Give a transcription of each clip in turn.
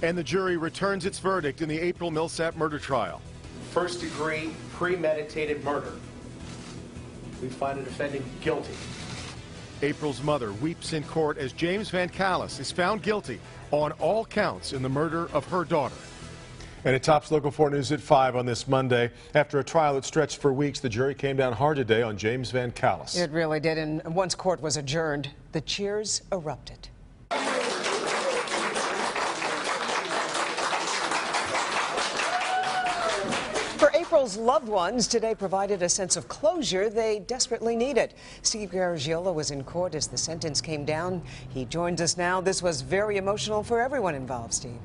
And the jury returns its verdict in the April Millsap murder trial. First-degree premeditated murder. We find the defendant guilty. April's mother weeps in court as James VanCallis is found guilty on all counts in the murder of her daughter. And it tops Local 4 News at 5 on this Monday. After a trial that stretched for weeks, the jury came down hard today on James VanCallis. It really did, and once court was adjourned, the cheers erupted. For April's loved ones, today provided a sense of closure they desperately needed. Steve Garagiola was in court as the sentence came down. He joins us now. This was very emotional for everyone involved, Steve.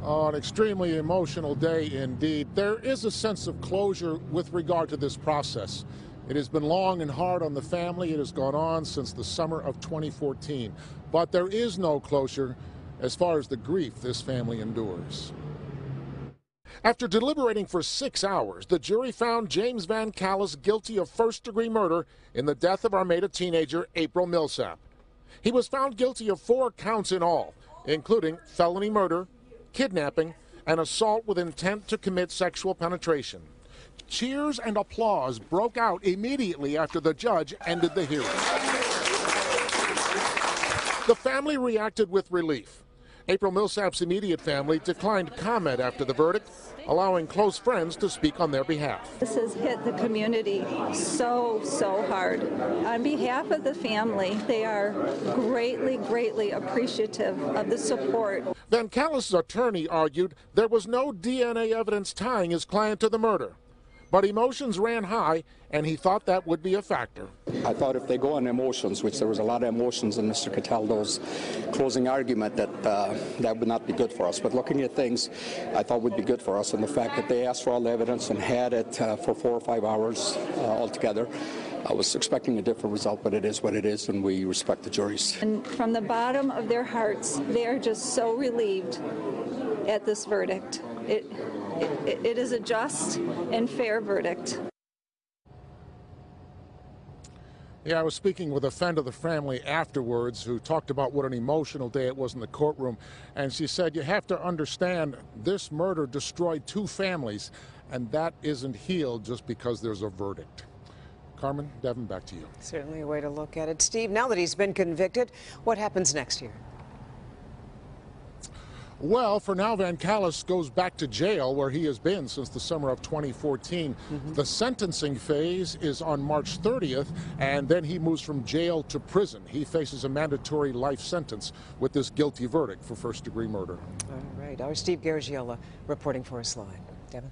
Oh, an extremely emotional day indeed. There is a sense of closure with regard to this process. It has been long and hard on the family. It has gone on since the summer of 2014. But there is no closure as far as the grief this family endures. After deliberating for 6 hours, the jury found James VanCallis guilty of first-degree murder in the death of Armada teenager April Millsap. He was found guilty of 4 counts in all, including felony murder, kidnapping, and assault with intent to commit sexual penetration. Cheers and applause broke out immediately after the judge ended the hearing. The family reacted with relief. April Millsap's immediate family declined comment after the verdict, allowing close friends to speak on their behalf. This has hit the community so hard. On behalf of the family, they are greatly appreciative of the support. VanCallis' attorney argued there was no DNA evidence tying his client to the murder. But emotions ran high, and he thought that would be a factor. I thought if they go on emotions, which there was a lot of emotions in Mr. Cataldo's closing argument, that would not be good for us. But looking at things, I thought would be good for us, and the fact that they asked for all the evidence and had it for 4 or 5 hours altogether. I was expecting a different result, but it is what it is, and we respect the juries. And from the bottom of their hearts, they are just so relieved at this verdict. It is a just and fair verdict. Yeah, I was speaking with a friend of the family afterwards who talked about what an emotional day it was in the courtroom. And she said, you have to understand, this murder destroyed 2 families, and that isn't healed just because there's a verdict. Carmen, Devin, back to you. Certainly a way to look at it. Steve, now that he's been convicted, what happens next year? Well, for now, VanCallis goes back to jail where he has been since the summer of 2014. The sentencing phase is on March 30th, and then he moves from jail to prison. He faces a mandatory life sentence with this guilty verdict for first-degree murder. All right. Our Steve Garagiola reporting for us live. Devin.